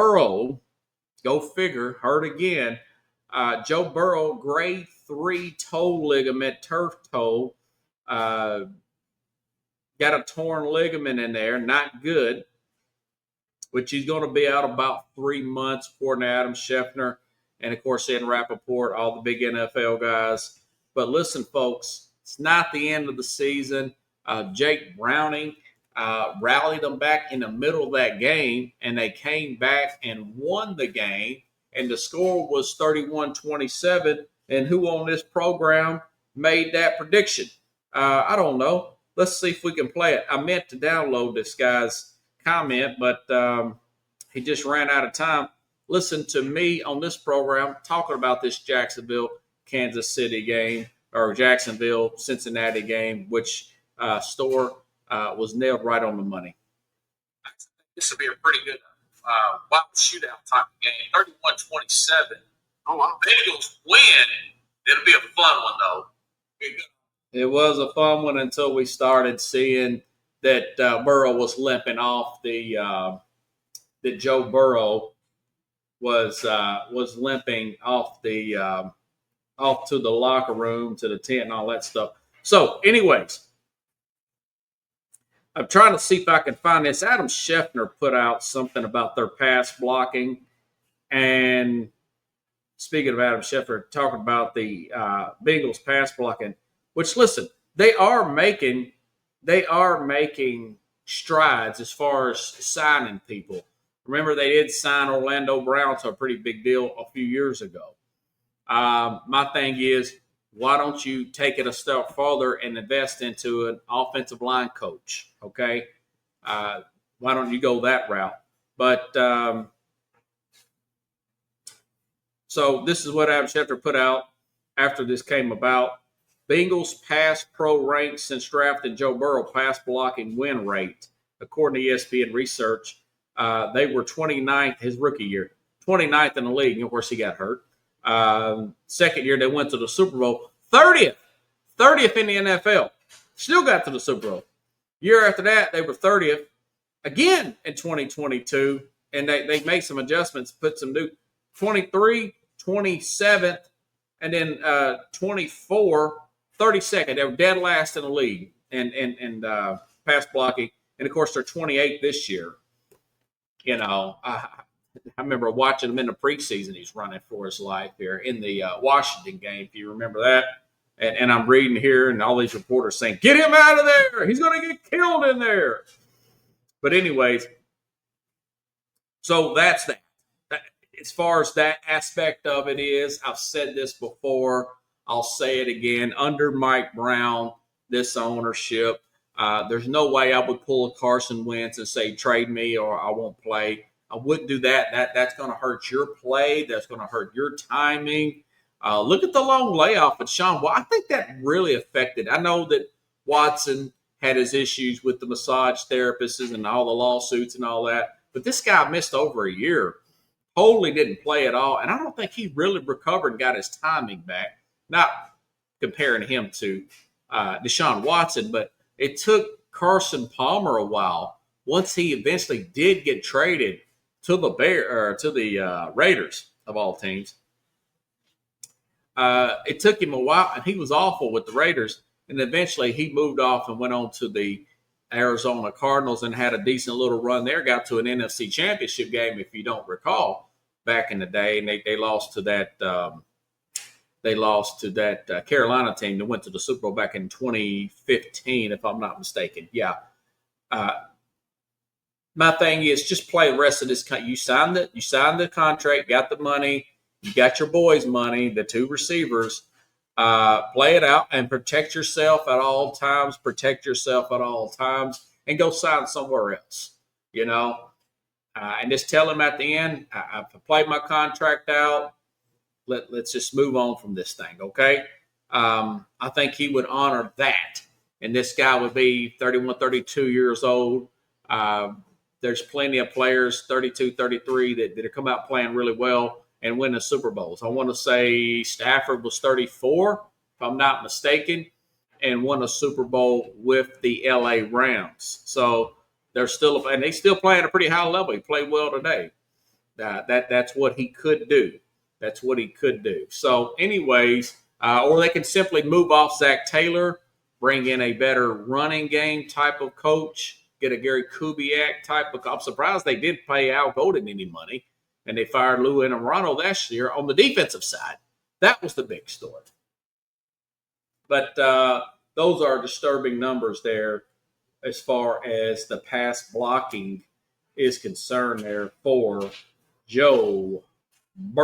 Burrow, go figure, hurt again. Joe Burrow, grade 3 toe ligament, turf toe. Uh, got a torn ligament in there, not good, which he's going to be out about 3 months, according to Adam Schefter. And of course, in Rappaport, all the big NFL guys. But listen, folks, it's not the end of the season. Jake Browning rallied them back in the middle of that game, and they came back and won the game. And the score was 31-27. And who on this program made that prediction? I don't know. Let's see if we can play it. I meant to download this guy's comment, but he just ran out of time. Listen to me on this program talking about this Jacksonville, Kansas City game, or Jacksonville, Cincinnati game, which Store was nailed right on the money. This will be a pretty good wild shootout type of game. 31-27. Oh, wow. Bengals win. It'll be a fun one, though. It was a fun one until we started seeing that Burrow was limping off that Joe Burrow was limping off off to the locker room, to the tent, and all that stuff. So, anyways, I'm trying to see if I can find this. Adam Schefter put out something about their pass blocking, and speaking of Adam Schefter, talking about the Bengals pass blocking. Which, listen, they are making strides as far as signing people. Remember, they did sign Orlando Brown to a pretty big deal a few years ago. My thing is, why don't you take it a step further and invest into an offensive line coach? Okay, why don't you go that route? But so this is what Adam Schefter put out after this came about. Bengals pass pro ranked since drafting Joe Burrow pass blocking win rate. According to ESPN research, they were 29th his rookie year, 29th in the league. And of course, he got hurt. Second year, they went to the Super Bowl. 30th in the NFL. Still got to the Super Bowl. Year after that, they were 30th again in 2022. And they made some adjustments, put some new 23, 27th, and then 24. 32nd. They were dead last in the league and pass blocking. And, of course, they're 28th this year. You know, I remember watching him in the preseason. He's running for his life here in the Washington game, if you remember that. And I'm reading here, and all these reporters saying, get him out of there. He's going to get killed in there. But anyways, so that's that. As far as that aspect of it is, I've said this before. I'll say it again. Under Mike Brown, this ownership, there's no way I would pull a Carson Wentz and say, trade me or I won't play. I wouldn't do that. That's going to hurt your play. That's going to hurt your timing. Look at the long layoff at Sean. Well, I think that really affected. I know that Watson had his issues with the massage therapists and all the lawsuits and all that, but this guy missed over a year. Totally didn't play at all, and I don't think he really recovered and got his timing back. Not comparing him to Deshaun Watson, but it took Carson Palmer a while. Once he eventually did get traded to the Raiders of all teams, it took him a while, and he was awful with the Raiders. And eventually, he moved off and went on to the Arizona Cardinals and had a decent little run there. Got to an NFC Championship game, if you don't recall, back in the day, and they lost to that. They lost to that Carolina team that went to the Super Bowl back in 2015, if I'm not mistaken. Yeah. My thing is just play the rest of this. You signed the contract, got the money, you got your boys' money, the two receivers. Play it out and protect yourself at all times. And go sign somewhere else. You know, and just tell him at the end, I've played my contract out. Let's just move on from this thing, okay? I think he would honor that. And this guy would be 31, 32 years old. There's plenty of players, 32, 33, that have come out playing really well and winning Super Bowls. I want to say Stafford was 34, if I'm not mistaken, and won a Super Bowl with the L.A. Rams. So they're still – and they still play at a pretty high level. He played well today. That's what he could do. That's what he could do. So, anyways, or they can simply move off Zach Taylor, bring in a better running game type of coach, get a Gary Kubiak type of. I'm surprised they didn't pay Al Golden any money, and they fired Lou Enamorano last year on the defensive side. That was the big story. But those are disturbing numbers there as far as the pass blocking is concerned there for Joe Burrow.